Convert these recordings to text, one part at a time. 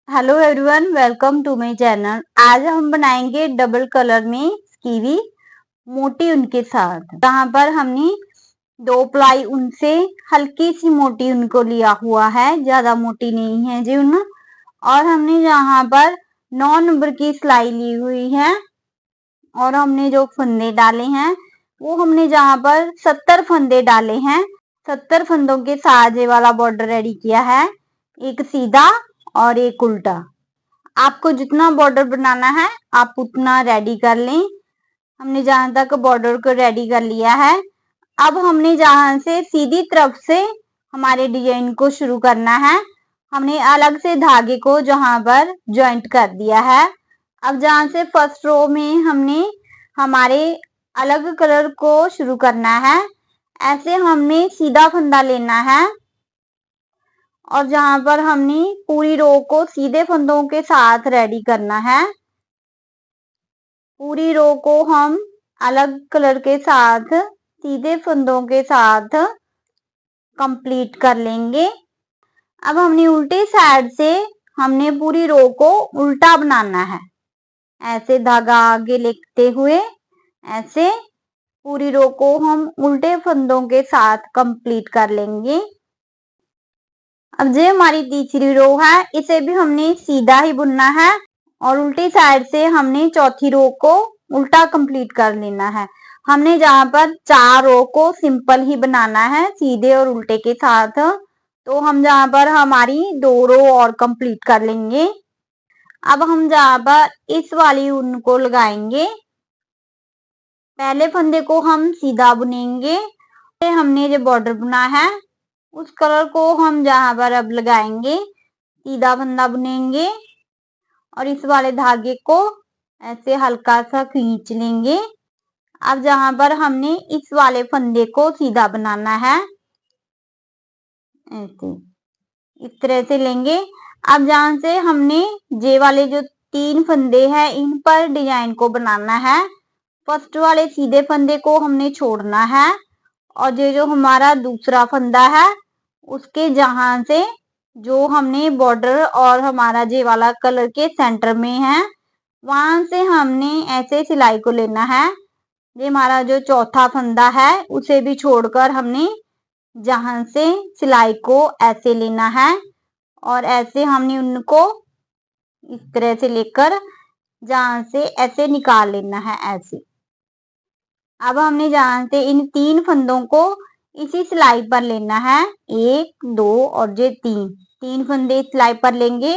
Hello everyone, welcome to my channel. आज हम बनाएंगे डबल कलर में कीवी मोटी ऊन के साथ। यहाँ पर हमने 2 प्लाई ऊन से हल्की सी मोटी ऊन को लिया हुआ है, ज्यादा मोटी नहीं है जी ऊन। और हमने यहाँ पर 9 नंबर की सिलाई ली हुई है और हमने जो फंदे डाले हैं वो हमने जहाँ पर 70 फंदे डाले हैं। 70 फंदों के साथ ये वाला बॉर्डर रेडी किया है, एक सीधा और एक उल्टा। आपको जितना बॉर्डर बनाना है आप उतना रेडी कर लें। हमने जहां तक बॉर्डर को रेडी कर लिया है, अब हमने जहां से सीधी तरफ से हमारे डिजाइन को शुरू करना है, हमने अलग से धागे को जहां पर ज्वाइंट कर दिया है। अब जहां से फर्स्ट रो में हमने हमारे अलग कलर को शुरू करना है, ऐसे हमने सीधा फंदा लेना है और जहां पर हमने पूरी रो को सीधे फंदों के साथ रेडी करना है। पूरी रो को हम अलग कलर के साथ सीधे फंदों के साथ कंप्लीट कर लेंगे। अब हमने उल्टी साइड से हमने पूरी रो को उल्टा बनाना है। ऐसे धागा आगे लेते हुए ऐसे पूरी रो को हम उल्टे फंदों के साथ कंप्लीट कर लेंगे। अब जो हमारी तीसरी रो है, इसे भी हमने सीधा ही बुनना है और उल्टी साइड से हमने चौथी रो को उल्टा कंप्लीट कर लेना है। हमने जहां पर 4 रो को सिंपल ही बनाना है सीधे और उल्टे के साथ, तो हम जहां पर हमारी 2 रो और कंप्लीट कर लेंगे। अब हम जहां पर इस वाली ऊन को लगाएंगे, पहले फंदे को हम सीधा बुनेंगे। हमने जो बॉर्डर बुना है उस कलर को हम जहां पर अब लगाएंगे, सीधा फंदा बुनेंगे और इस वाले धागे को ऐसे हल्का सा खींच लेंगे। अब जहां पर हमने इस वाले फंदे को सीधा बनाना है, ऐसे इस तरह से लेंगे। अब जहां से हमने ये वाले जो 3 फंदे हैं इन पर डिजाइन को बनाना है। फर्स्ट वाले सीधे फंदे को हमने छोड़ना है और ये जो हमारा दूसरा फंदा है उसके जहां से जो हमने बॉर्डर और हमारा ये वाला कलर के सेंटर में है, वहां से हमने ऐसे सिलाई को लेना है। ये हमारा जो चौथा फंदा है उसे भी छोड़कर हमने जहां से सिलाई को ऐसे लेना है और ऐसे हमने उनको इस तरह से लेकर जहां से ऐसे निकाल लेना है ऐसे। अब हमने जहां से इन 3 फंदों को इसी सिलाई पर लेना है, 1 2 और ये 3 फंदे सिलाई पर लेंगे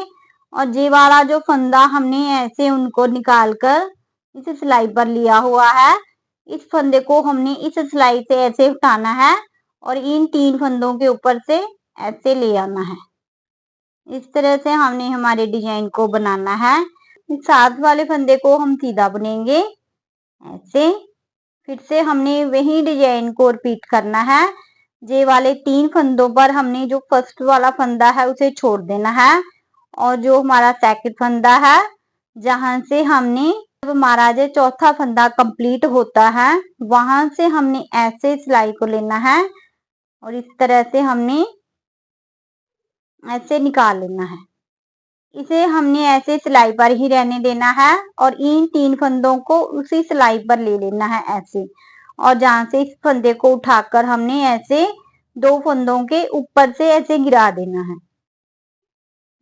और ये वाला जो फंदा हमने ऐसे उनको निकालकर इस सिलाई पर लिया हुआ है, इस फंदे को हमने इस सिलाई से ऐसे उठाना है और इन 3 फंदों के ऊपर से ऐसे ले आना है। इस तरह से हमने हमारे डिजाइन को बनाना है। इस साथ वाले फंदे को हम सीधा बुनेंगे ऐसे। फिर से हमने वही डिजाइन को रिपीट करना है। ये वाले 3 फंदों पर हमने जो फर्स्ट वाला फंदा है उसे छोड़ देना है और जो हमारा सेकंड फंदा है जहां से हमने जब हमारा जो चौथा फंदा कंप्लीट होता है वहां से हमने ऐसे सिलाई को लेना है और इस तरह से हमने ऐसे निकाल लेना है। इसे हमने ऐसे सिलाई पर ही रहने देना है और इन 3 फंदों को उसी सिलाई पर ले लेना है ऐसे। और जहां से इस फंदे को उठाकर हमने ऐसे 2 फंदों के ऊपर से ऐसे गिरा देना है।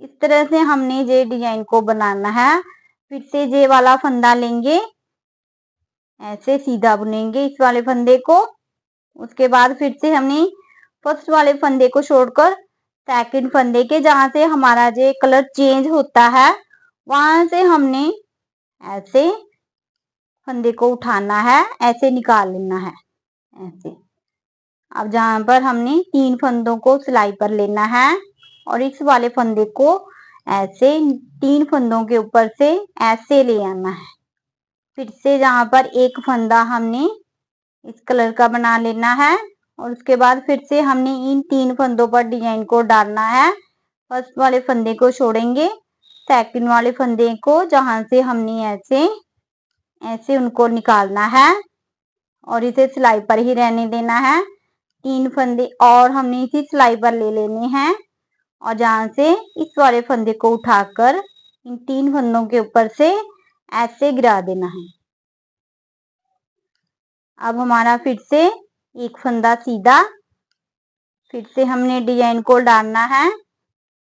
इस तरह से हमने ये डिजाइन को बनाना है। फिर से ये वाला फंदा लेंगे, ऐसे सीधा बुनेंगे इस वाले फंदे को। उसके बाद फिर से हमने फर्स्ट वाले फंदे को छोड़कर सेकंड फंदे के जहां से हमारा जो कलर चेंज होता है वहां से हमने ऐसे फंदे को उठाना है, ऐसे निकाल लेना है ऐसे। अब जहां पर हमने 3 फंदों को सिलाई पर लेना है और इस वाले फंदे को ऐसे 3 फंदों के ऊपर से ऐसे ले आना है। फिर से जहां पर एक फंदा हमने इस कलर का बना लेना है और उसके बाद फिर से हमने इन 3 फंदों पर डिजाइन को डालना है। फर्स्ट वाले फंदे को छोड़ेंगे, सेकंड वाले फंदे को जहां से हमने ऐसे ऐसे उनको निकालना है और इसे सिलाई पर ही रहने देना है। 3 फंदे और हमने इसी सिलाई पर ले लेने हैं और जहां से इस वाले फंदे को उठाकर इन 3 फंदों के ऊपर से ऐसे गिरा देना है। अब हमारा फिर से एक फंदा सीधा, फिर से हमने डिजाइन को डालना है,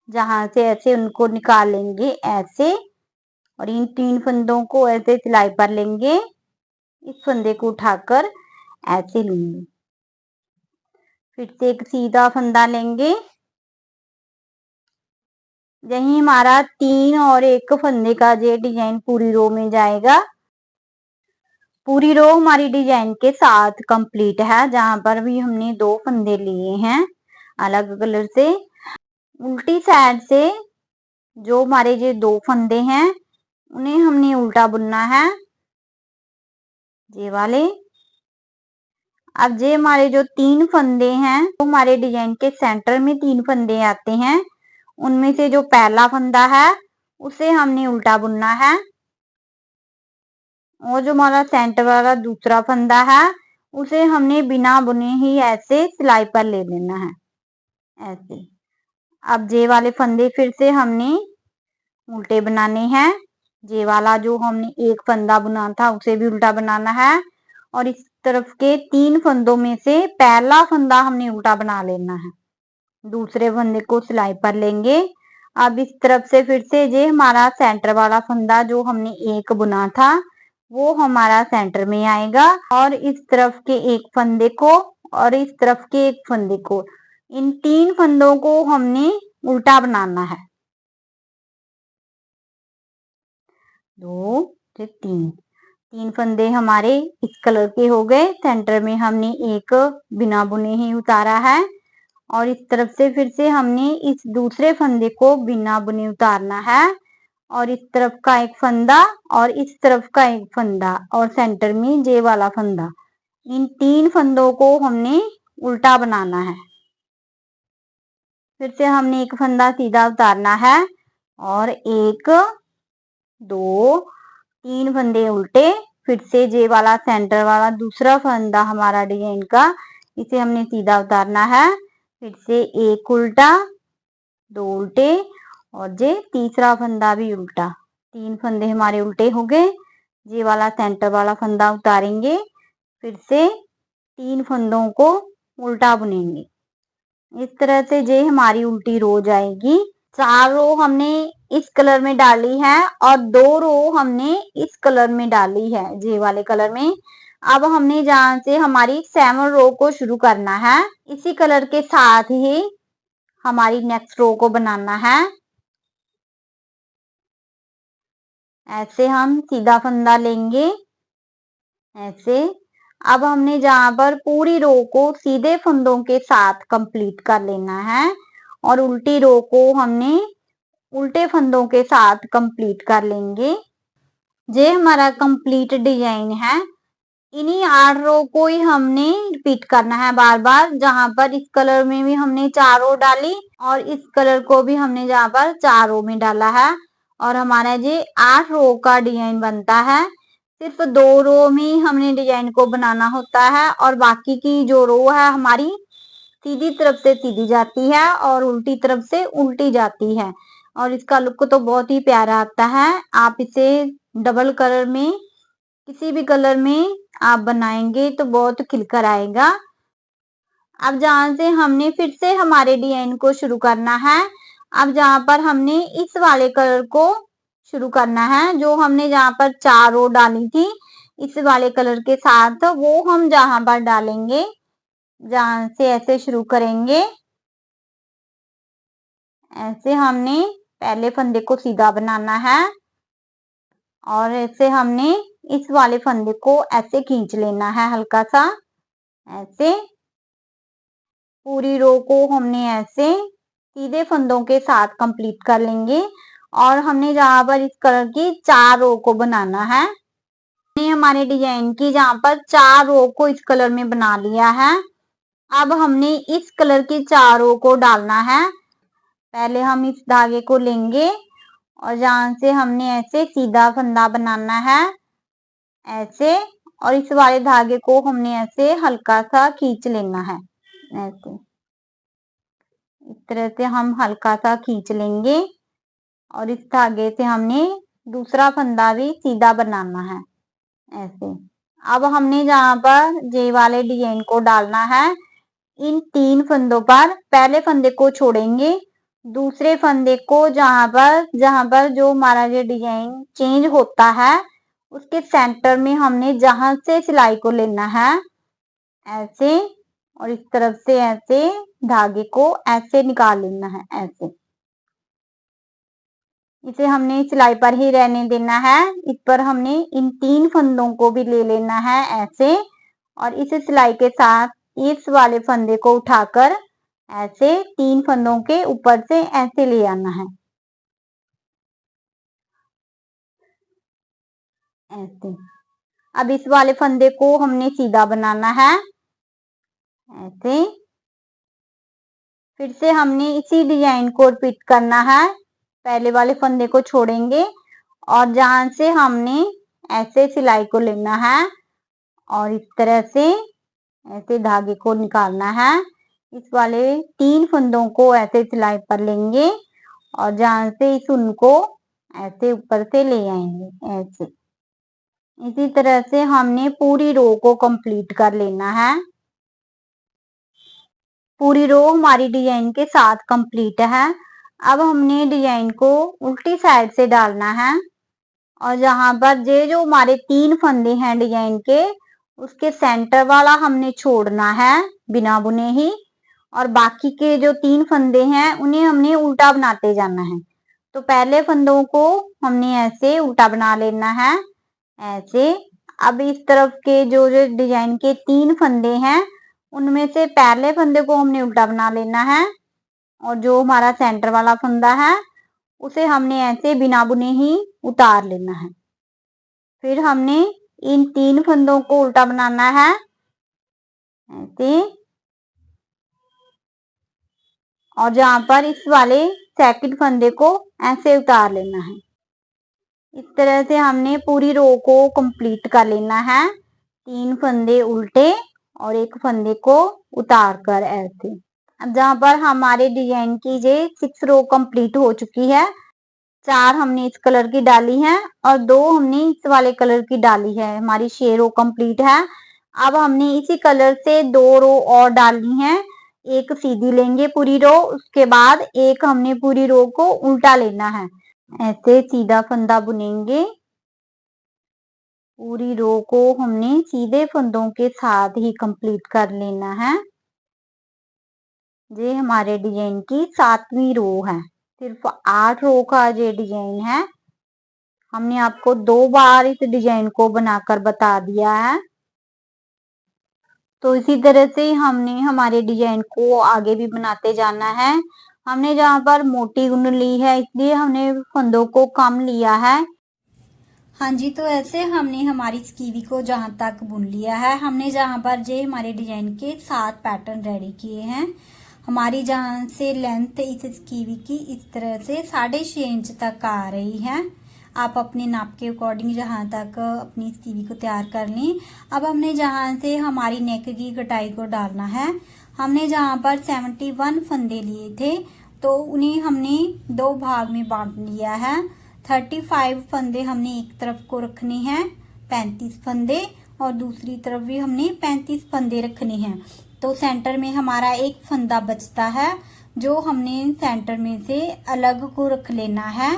जहां से ऐसे उनको निकाल लेंगे ऐसे, और इन 3 फंदों को ऐसे सिलाई पर लेंगे, इस फंदे को उठाकर ऐसे लेंगे, फिर से एक सीधा फंदा लेंगे, यही हमारा 3 और 1 फंदे का ये डिजाइन पूरी रो में जाएगा। पूरी रो हमारी डिजाइन के साथ कंप्लीट है, जहां पर भी हमने 2 फंदे लिए हैं अलग कलर से। उल्टी साइड से जो हमारे ये 2 फंदे हैं उन्हें हमने उल्टा बुनना है, ये वाले। अब ये हमारे जो 3 फंदे हैं, तो हमारे डिजाइन के सेंटर में 3 फंदे आते हैं, उनमें से जो पहला फंदा है उसे हमने उल्टा बुनना है, और जो हमारा सेंटर वाला दूसरा फंदा है उसे हमने बिना बुने ही ऐसे सिलाई पर ले लेना है, ऐसे। अब ये वाले फंदे फिर से हमने उल्टे बनाने हैं, ये वाला जो हमने एक फंदा बुना था उसे भी उल्टा बनाना है, और इस तरफ के 3 फंदों में से पहला फंदा हमने उल्टा बना लेना है, दूसरे फंदे को सिलाई पर लेंगे। अब इस तरफ से फिर से ये हमारा सेंटर वाला फंदा जो हमने एक बुना था वो हमारा सेंटर में आएगा, और इस तरफ के एक फंदे को और इस तरफ के एक फंदे को, इन 3 फंदों को हमने उल्टा बनाना है। 2 से 3 फंदे हमारे इस कलर के हो गए, सेंटर में हमने एक बिना बुने ही उतारा है, और इस तरफ से फिर से हमने इस दूसरे फंदे को बिना बुने उतारना है, और इस तरफ का एक फंदा और इस तरफ का एक फंदा, और सेंटर में ये वाला फंदा, इन 3 फंदों को हमने उल्टा बनाना है। फिर से हमने एक फंदा सीधा उतारना है, और 1 2 3 फंदे उल्टे, फिर से जे वाला सेंटर वाला दूसरा फंदा हमारा डिजाइन का, इसे हमने सीधा उतारना है, फिर से एक उल्टा, 2 उल्टे, और जे तीसरा फंदा भी उल्टा। 3 फंदे हमारे उल्टे हो गए, ये वाला सेंटर वाला फंदा उतारेंगे, फिर से 3 फंदों को उल्टा बुनेंगे। इस तरह से ये हमारी उल्टी रो जाएगी। 4 रो हमने इस कलर में डाली है और 2 रो हमने इस कलर में डाली है, ये वाले कलर में। अब हमने जहां से हमारी 7 रो को शुरू करना है, इसी कलर के साथ ही हमारी नेक्स्ट रो को बनाना है। ऐसे हम सीधा फंदा लेंगे, ऐसे। अब हमने जहां पर पूरी रो को सीधे फंदों के साथ कंप्लीट कर लेना है, और उल्टी रो को हमने उल्टे फंदों के साथ कंप्लीट कर लेंगे। ये हमारा कंप्लीट डिजाइन है। इन्हीं 8 रो को ही हमने रिपीट करना है बार बार, जहां पर इस कलर में भी हमने 4 रो डाली और इस कलर को भी हमने जहां पर 4 रो में डाला है, और हमारा ये 8 रो का डिजाइन बनता है। सिर्फ 2 रो में हमने डिजाइन को बनाना होता है, और बाकी की जो रो है हमारी सीधी तरफ से सीधी जाती है और उल्टी तरफ से उल्टी जाती है, और इसका लुक तो बहुत ही प्यारा आता है। आप इसे डबल कलर में, किसी भी कलर में आप बनाएंगे तो बहुत खिलकर आएगा। अब जहां से हमने फिर से हमारे डिजाइन को शुरू करना है, अब जहां पर हमने इस वाले कलर को शुरू करना है, जो हमने जहां पर 4 रो डाली थी इस वाले कलर के साथ, वो हम जहां पर डालेंगे, जहां से ऐसे शुरू करेंगे। ऐसे हमने पहले फंदे को सीधा बनाना है, और ऐसे हमने इस वाले फंदे को ऐसे खींच लेना है हल्का सा, ऐसे। पूरी रो को हमने ऐसे सीधे फंदों के साथ कंप्लीट कर लेंगे, और हमने जहां पर इस कलर की 4 रो को बनाना है। हमने हमारे डिजाइन की जहां पर 4 रो को इस कलर में बना लिया है। अब हमने इस कलर की 4 रो को डालना है। पहले हम इस धागे को लेंगे, और जहां से हमने ऐसे सीधा फंदा बनाना है, ऐसे, और इस वाले धागे को हमने ऐसे हल्का सा खींच लेना है, ऐसे। इस तरह से हम हल्का सा खींच लेंगे और इस धागे से हमने दूसरा फंदा भी सीधा बनाना है ऐसे। अब हमने जहाँ पर जे वाले डिजाइन को डालना है, इन 3 फंदों पर पहले फंदे को छोड़ेंगे, दूसरे फंदे को जहाँ पर जो हमारा ये डिजाइन चेंज होता है उसके सेंटर में हमने जहां से सिलाई को लेना है ऐसे, और इस तरफ से ऐसे धागे को ऐसे निकाल लेना है ऐसे। इसे हमने सिलाई पर ही रहने देना है। इस पर हमने इन 3 फंदों को भी ले लेना है ऐसे, और इस सिलाई के साथ इस वाले फंदे को उठाकर ऐसे 3 फंदों के ऊपर से ऐसे ले आना है ऐसे। अब इस वाले फंदे को हमने सीधा बनाना है ऐसे। फिर से हमने इसी डिजाइन को रिपीट करना है। पहले वाले फंदे को छोड़ेंगे और जहां से हमने ऐसे सिलाई को लेना है और इस तरह से ऐसे धागे को निकालना है। इस वाले 3 फंदों को ऐसे सिलाई पर लेंगे और जहां से इस ऊन को ऐसे ऊपर से ले आएंगे ऐसे। इसी तरह से हमने पूरी रो को कंप्लीट कर लेना है। पूरी रो हमारी डिजाइन के साथ कंप्लीट है। अब हमने डिजाइन को उल्टी साइड से डालना है और जहां पर जो हमारे 3 फंदे हैं डिजाइन के, उसके सेंटर वाला हमने छोड़ना है बिना बुने ही, और बाकी के जो 3 फंदे हैं उन्हें हमने उल्टा बनाते जाना है। तो पहले फंदों को हमने ऐसे उल्टा बना लेना है ऐसे। अब इस तरफ के जो डिजाइन के 3 फंदे हैं उनमें से पहले फंदे को हमने उल्टा बना लेना है, और जो हमारा सेंटर वाला फंदा है उसे हमने ऐसे बिना बुने ही उतार लेना है। फिर हमने इन 3 फंदों को उल्टा बनाना है ऐसे, और जहां पर इस वाले सेकंड फंदे को ऐसे उतार लेना है। इस तरह से हमने पूरी रो को कंप्लीट कर लेना है, 3 फंदे उल्टे और एक फंदे को उतार कर ऐसे। अब जहां पर हमारे डिजाइन की 6 रो कंप्लीट हो चुकी है, 4 हमने इस कलर की डाली है और 2 हमने इस वाले कलर की डाली है, हमारी 6 रो कंप्लीट है। अब हमने इसी कलर से 2 रो और डालनी है। एक सीधी लेंगे पूरी रो, उसके बाद एक हमने पूरी रो को उल्टा लेना है ऐसे। सीधा फंदा बुनेंगे, पूरी रो को हमने सीधे फंदों के साथ ही कंप्लीट कर लेना है। ये हमारे डिजाइन की 7वीं रो है। सिर्फ 8 रो का ये डिजाइन है। हमने आपको 2 बार इस डिजाइन को बनाकर बता दिया है। तो इसी तरह से हमने हमारे डिजाइन को आगे भी बनाते जाना है। हमने जहां पर मोटी ऊन ली है इसलिए हमने फंदों को कम लिया है। हाँ जी, तो ऐसे हमने हमारी स्कीवी को जहां तक बुन लिया है। हमने जहां पर हमारे डिजाइन के 7 पैटर्न रेडी किए हैं। हमारी जहां से लेंथ इस स्कीवी की इस तरह से 6.5 इंच तक आ रही है। आप अपने नाप के अकॉर्डिंग जहां तक अपनी स्कीवी को तैयार कर लें। अब हमने जहां से हमारी नेक की कटाई को डालना है, हमने जहां पर 71 फंदे लिए थे तो उन्हें हमने 2 भाग में बांट लिया है। 35 फंदे हमने एक तरफ को रखने हैं, 35 फंदे, और दूसरी तरफ भी हमने 35 फंदे रखने हैं। तो सेंटर में हमारा एक फंदा बचता है जो हमने सेंटर में से अलग को रख लेना है।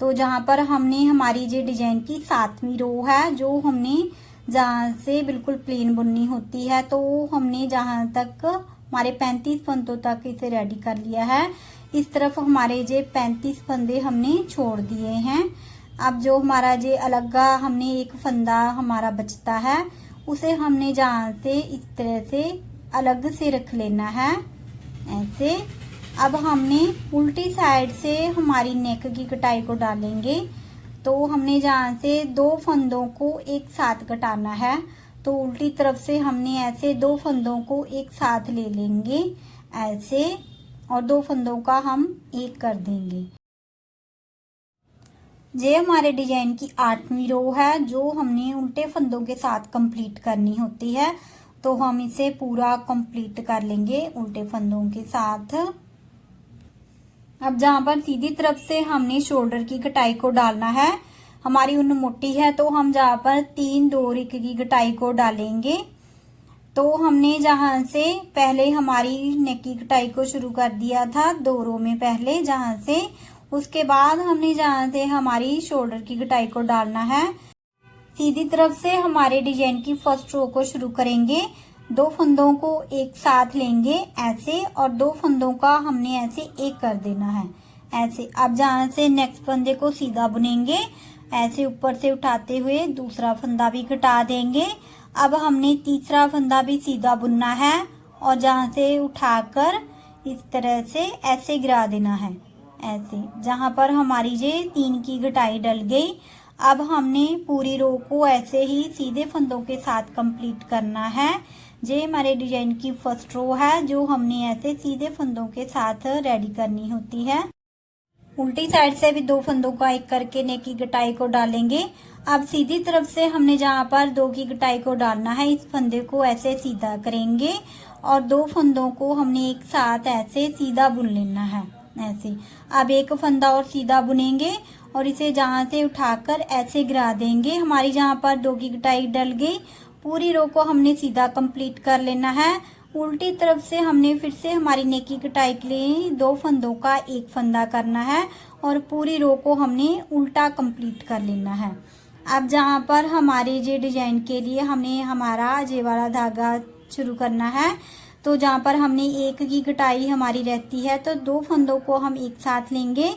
तो जहां पर हमने हमारी जो डिजाइन की 7वीं रो है, जो हमने जहां से बिल्कुल प्लेन बुननी होती है, तो हमने जहां तक हमारे 35 फंदों तक इसे रेडी कर लिया है। इस तरफ हमारे 35 फंदे हमने छोड़ दिए हैं। अब जो हमारा अलग हमने एक फंदा हमारा बचता है, उसे हमने जहां से इस तरह से अलग से रख लेना है ऐसे। अब हमने उल्टी साइड से हमारी नेक की कटाई को डालेंगे। तो हमने जहां से 2 फंदों को एक साथ कटाना है, तो उल्टी तरफ से हमने ऐसे 2 फंदों को एक साथ ले लेंगे ऐसे, और 2 फंदों का हम एक कर देंगे। ये हमारे डिजाइन की 8वीं रो है, जो हमने उल्टे फंदों के साथ कंप्लीट करनी होती है। तो हम इसे पूरा कंप्लीट कर लेंगे उल्टे फंदों के साथ। अब जहाँ पर सीधी तरफ से हमने शोल्डर की कटाई को डालना है, हमारी ऊन मोटी है तो हम जहाँ पर 3 डोरी की कटाई को डालेंगे। तो हमने जहाँ से पहले हमारी नेक की कटाई को शुरू कर दिया था 2 रो में पहले, जहाँ से उसके बाद हमने जहाँ से हमारी शोल्डर की कटाई को डालना है। सीधी तरफ से हमारे डिजाइन की फर्स्ट रो को शुरू करेंगे। 2 फंदों को एक साथ लेंगे ऐसे, और 2 फंदों का हमने ऐसे एक कर देना है ऐसे। अब जहाँ से नेक्स्ट फंदे को सीधा बुनेंगे, ऐसे ऊपर से उठाते हुए दूसरा फंदा भी घटा देंगे। अब हमने तीसरा फंदा भी सीधा बुनना है और जहाँ से उठाकर इस तरह से ऐसे गिरा देना है ऐसे, जहाँ पर हमारी ये 3 की घटाई डल गई। अब हमने पूरी रो को ऐसे ही सीधे फंदों के साथ कंप्लीट करना है। ये हमारे डिजाइन की फर्स्ट रो है जो हमने ऐसे सीधे फंदों के साथ रेडी करनी होती है। उल्टी साइड से भी 2 फंदों का एक करके नेक की कटाई को डालेंगे। अब सीधी तरफ से हमने जहाँ पर 2 की कटाई को डालना है, इस फंदे को ऐसे सीधा करेंगे और 2 फंदों को हमने एक साथ ऐसे सीधा बुन लेना है ऐसे। अब एक फंदा और सीधा बुनेंगे और इसे जहाँ से उठाकर ऐसे गिरा देंगे। हमारी जहाँ पर 2 की कटाई डल गई, पूरी रो को हमने सीधा कंप्लीट कर लेना है। उल्टी तरफ से हमने फिर से हमारी नेक की कटाई के लिए 2 फंदों का एक फंदा करना है और पूरी रो को हमने उल्टा कंप्लीट कर लेना है। अब जहाँ पर हमारे ये डिजाइन के लिए हमें हमारा ये वाला धागा शुरू करना है, तो जहाँ पर हमने 1 की कटाई हमारी रहती है तो 2 फंदों को हम एक साथ लेंगे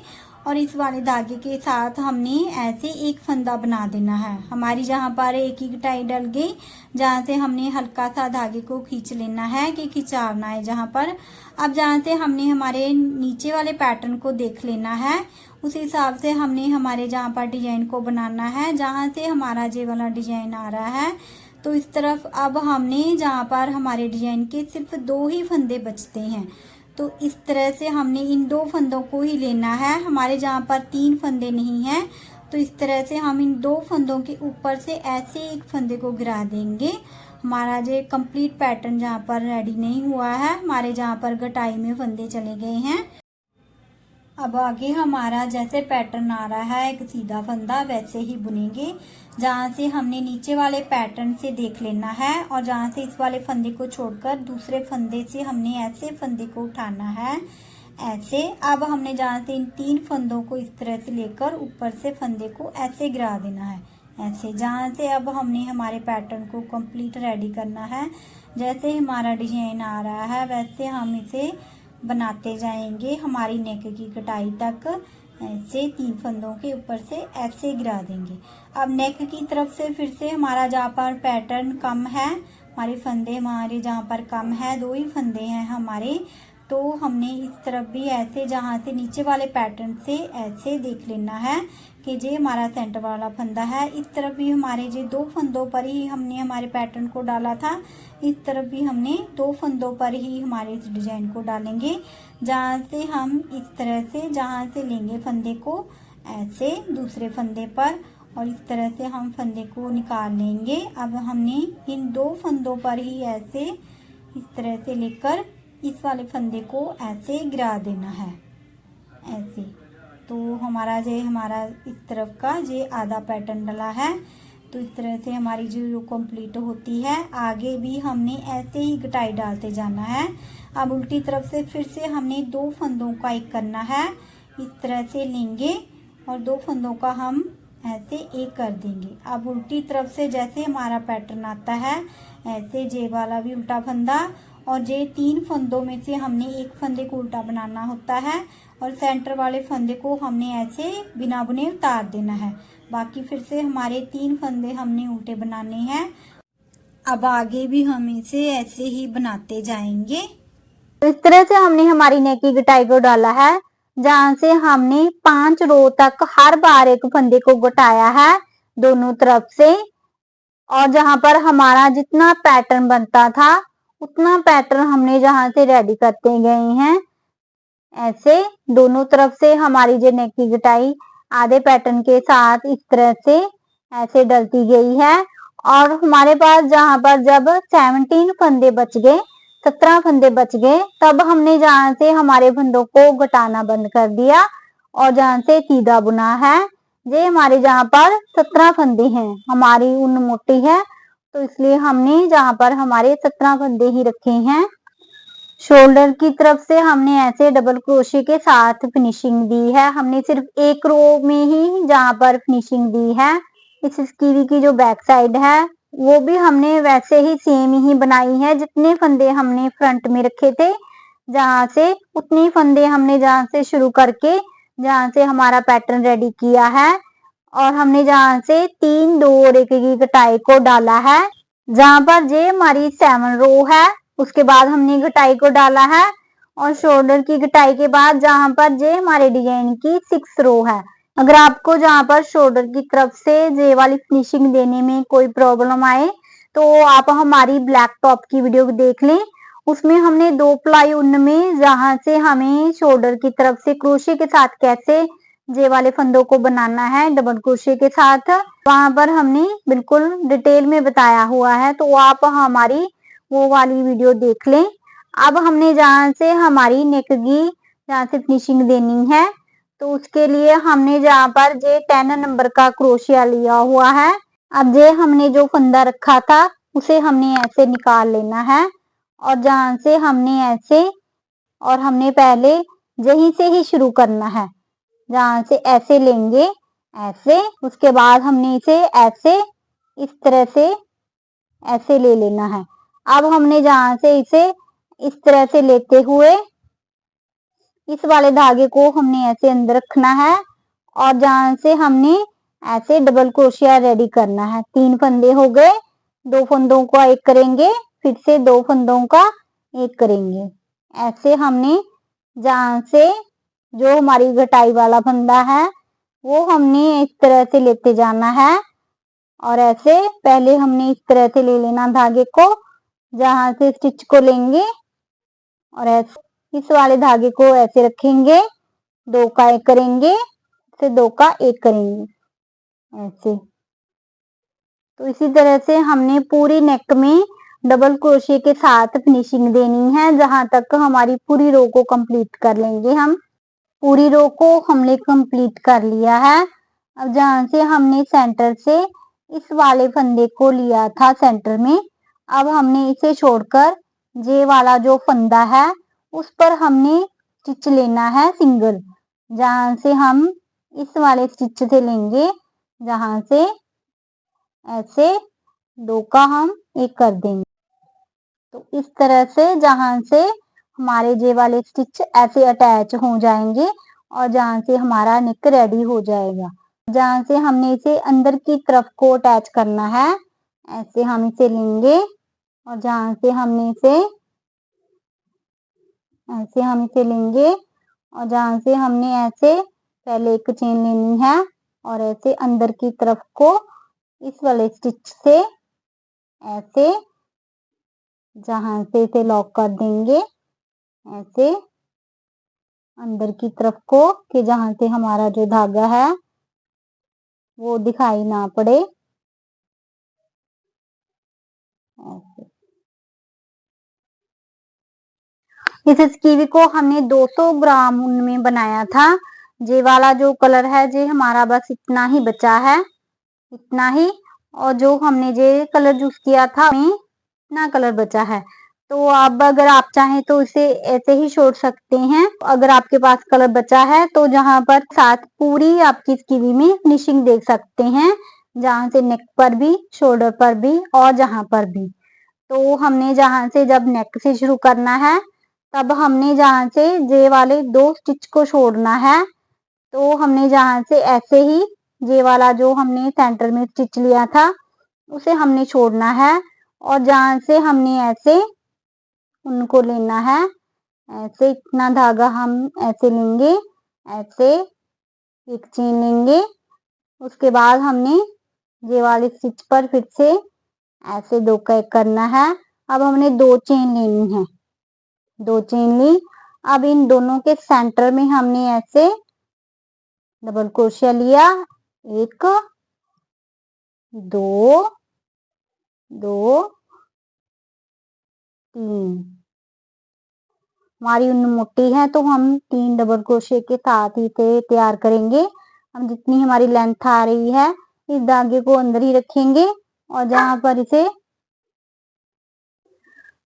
और इस वाले धागे के साथ हमने ऐसे एक फंदा बना देना है। हमारी जहाँ पर 1 की कटाई डल गई, जहाँ से हमने हल्का सा धागे को खींच लेना है कि खिंचावना है जहाँ पर। अब जहाँ से हमने हमारे नीचे वाले पैटर्न को देख लेना है, उस हिसाब से हमने हमारे जहाँ पर डिजाइन को बनाना है। जहाँ से हमारा ये वाला डिजाइन आ रहा है तो इस तरफ अब हमने जहाँ पर हमारे डिजाइन के सिर्फ 2 ही फंदे बचते हैं, तो इस तरह से हमने इन 2 फंदों को ही लेना है। हमारे जहाँ पर 3 फंदे नहीं हैं तो इस तरह से हम इन 2 फंदों के ऊपर से ऐसे एक फंदे को गिरा देंगे। हमारा जो कंप्लीट पैटर्न जहाँ पर रेडी नहीं हुआ है, हमारे जहाँ पर घटाई में फंदे चले गए हैं। अब आगे हमारा जैसे पैटर्न आ रहा है एक सीधा फंदा, वैसे ही बुनेंगे। जहाँ से हमने नीचे वाले पैटर्न से देख लेना है और जहाँ से इस वाले फंदे को छोड़कर दूसरे फंदे से हमने ऐसे फंदे को उठाना है ऐसे। अब हमने जहाँ से इन 3 फंदों को इस तरह से लेकर ऊपर से फंदे को ऐसे गिरा देना है ऐसे। जहाँ से अब हमने हमारे पैटर्न को कंप्लीट रेडी करना है। जैसे हमारा डिजाइन आ रहा है वैसे हम इसे बनाते जाएंगे हमारी नेक की कटाई तक। ऐसे 3 फंदों के ऊपर से ऐसे गिरा देंगे। अब नेक की तरफ से फिर से हमारा जहाँ पर पैटर्न कम है, हमारे फंदे हमारे जहाँ पर कम है, 2 ही फंदे हैं हमारे, तो हमने इस तरफ भी ऐसे जहाँ से नीचे वाले पैटर्न से ऐसे देख लेना है कि ये हमारा सेंटर वाला फंदा है। इस तरफ भी हमारे जो 2 फंदों पर ही हमने हमारे पैटर्न को डाला था, इस तरफ भी हमने 2 फंदों पर ही हमारे इस डिजाइन को डालेंगे। जहाँ से हम इस तरह से जहाँ से लेंगे फंदे को ऐसे दूसरे फंदे पर और इस तरह से हम फंदे को निकाल लेंगे। अब हमने इन 2 फंदों पर ही ऐसे इस तरह से लेकर इस वाले फंदे को ऐसे गिरा देना है ऐसे। तो हमारा इस तरफ का ये आधा पैटर्न डला है, तो इस तरह से हमारी जो कंप्लीट होती है। आगे भी हमने ऐसे ही कटाई डालते जाना है। अब उल्टी तरफ से फिर से हमने 2 फंदों का एक करना है, इस तरह से लेंगे और 2 फंदों का हम ऐसे एक कर देंगे। अब उल्टी तरफ से जैसे हमारा पैटर्न आता है ऐसे जे वाला भी उल्टा फंदा और जे 3 फंदों में से हमने एक फंदे को उल्टा बनाना होता है और सेंटर वाले फंदे को हमने ऐसे बिना बुने उतार देना है। बाकी फिर से हमारे 3 फंदे हमने उल्टे बनाने हैं। अब आगे भी हम इसे ऐसे ही बनाते जाएंगे। तो इस तरह से हमने हमारी नेक की कटाई को डाला है, जहाँ से हमने 5 रो तक हर बार एक फंदे को घटाया है दोनों तरफ से, और जहाँ पर हमारा जितना पैटर्न बनता था उतना पैटर्न हमने जहाँ से रेडी करते गए हैं। ऐसे दोनों तरफ से हमारी जो नेक की कटाई आधे पैटर्न के साथ इस तरह से ऐसे डलती गई है। और हमारे पास जहाँ पर जब 17 फंदे बच गए 17 फंदे बच गए, तब हमने जहां से हमारे फंदों को घटाना बंद कर दिया और जहां से सीधा बुना है। ये हमारे जहां पर 17 फंदे हैं, हमारी ऊन मोटी है तो इसलिए हमने जहां पर हमारे 17 फंदे ही रखे हैं। शोल्डर की तरफ से हमने ऐसे डबल क्रोशे के साथ फिनिशिंग दी है। हमने सिर्फ एक रो में ही जहां पर फिनिशिंग दी है। इस स्कीवी की जो बैक साइड है वो भी हमने वैसे ही सेम ही बनाई है। जितने फंदे हमने फ्रंट में रखे थे जहां से, उतने फंदे हमने जहां से शुरू करके जहां से हमारा पैटर्न रेडी किया है और हमने जहां से 3 2 और 1 की कटाई को डाला है। जहां पर ये हमारी 7 रो है उसके बाद हमने घटाई को डाला है और शोल्डर की घटाई के बाद जहां पर ये हमारे डिजाइन की 6 रो है। अगर आपको जहां पर शोल्डर की तरफ से ये वाली फिनिशिंग देने में कोई प्रॉब्लम आए तो आप हमारी ब्लैक टॉप की वीडियो देख लें। उसमें हमने 2 प्लाई ऊन में जहां से हमें शोल्डर की तरफ से क्रोशे के साथ कैसे जे वाले फंदों को बनाना है डबल क्रोशे के साथ, वहां पर हमने बिल्कुल डिटेल में बताया हुआ है, तो आप हमारी वो वाली वीडियो देख लें। अब हमने जहां से हमारी नेक की जहां से फिनिशिंग देनी है तो उसके लिए हमने जहां पर जे 10 नंबर का क्रोशिया लिया हुआ है। अब जे हमने जो फंदा रखा था उसे हमने ऐसे निकाल लेना है और जहां से हमने ऐसे, और हमने पहले यहीं से ही शुरू करना है। जहां से ऐसे लेंगे ऐसे, उसके बाद हमने इसे ऐसे इस तरह से ऐसे ले लेना है। अब हमने जहां से इसे इस तरह से लेते हुए इस वाले धागे को हमने ऐसे अंदर रखना है और जहां से हमने ऐसे डबल क्रोशिया रेडी करना है। 3 फंदे हो गए, 2 फंदों का एक करेंगे, फिर से 2 फंदों का एक करेंगे। ऐसे हमने जहां से जो हमारी घटाई वाला फंदा है वो हमने इस तरह से लेते जाना है और ऐसे पहले हमने इस तरह से ले लेना धागे को, जहां से स्टिच को लेंगे और ऐसे इस वाले धागे को ऐसे रखेंगे, 2 का एक करेंगे, फिर 2 का एक करेंगे ऐसे। तो इसी तरह से हमने पूरी नेक में डबल क्रोशिया के साथ फिनिशिंग देनी है जहां तक हमारी पूरी रो को कंप्लीट कर लेंगे हम। पूरी रो को हमने कंप्लीट कर लिया है। अब जहां से हमने सेंटर से इस वाले फंदे को लिया था सेंटर में, अब हमने इसे छोड़कर ये वाला जो फंदा है उस पर हमने स्टिच लेना है सिंगल। जहां से हम इस वाले स्टिच से लेंगे, जहां से ऐसे 2 का हम एक कर देंगे। तो इस तरह से जहां से हमारे जे वाले स्टिच ऐसे अटैच हो जाएंगे और जहां से हमारा नेक रेडी हो जाएगा। जहां से हमने इसे अंदर की तरफ को अटैच करना है, ऐसे हम इसे लेंगे और जहां से हमने इसे ऐसे हम इसे लेंगे और जहां से हमने ऐसे पहले एक चेन लेनी है और ऐसे अंदर की तरफ को इस वाले स्टिच से ऐसे जहां से इसे लॉक कर देंगे ऐसे अंदर की तरफ को, कि जहां से हमारा जो धागा है वो दिखाई ना पड़े ऐसे। इस स्कीवी को हमने 200 ग्राम ऊन में बनाया था। ये वाला जो कलर है ये हमारा बस इतना ही बचा है, इतना ही। और जो हमने ये कलर यूज किया था इतना कलर बचा है। तो अब अगर आप चाहें तो इसे ऐसे ही छोड़ सकते हैं। अगर आपके पास कलर बचा है तो जहां पर साथ पूरी आपकी स्कीवी में फिनिशिंग देख सकते हैं, जहां से नेक पर भी, शोल्डर पर भी और जहां पर भी। तो हमने जहां से जब नेक से शुरू करना है तब हमने जहां से जे वाले 2 स्टिच को छोड़ना है। तो हमने जहां से ऐसे ही ये वाला जो हमने सेंटर में स्टिच लिया था उसे हमने छोड़ना है और जहां से हमने ऐसे उनको लेना है, ऐसे इतना धागा हम ऐसे लेंगे, ऐसे एक चेन लेंगे, उसके बाद हमने ये वाले स्टिच पर फिर से ऐसे 2 का एक करना है। अब हमने 2 चेन लेनी है, 2 चेन ली। अब इन दोनों के सेंटर में हमने ऐसे डबल क्रोशिया लिया, 1 2 2 3 हमारी ऊन मोटी है तो हम 3 डबल क्रोशे के साथ इसे तैयार करेंगे। हम जितनी हमारी लेंथ आ रही है इस धागे को अंदर ही रखेंगे और जहां पर इसे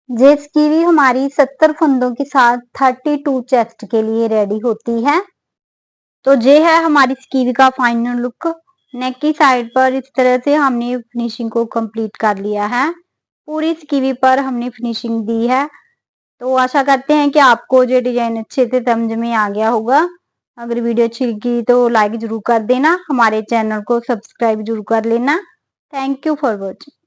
ये स्कीवी हमारी 70 फंदों के साथ 32 चेस्ट के लिए रेडी होती है। तो ये है हमारी स्कीवी का फाइनल लुक। नेक की साइड पर इस तरह से हमने फिनिशिंग को कंप्लीट कर लिया है। पूरी स्कीवी पर हमने फिनिशिंग दी है। तो आशा करते हैं कि आपको ये डिजाइन अच्छे से समझ में आ गया होगा। अगर वीडियो अच्छी लगी तो लाइक जरूर कर देना, हमारे चैनल को सब्सक्राइब जरूर कर लेना। Thank you for watching.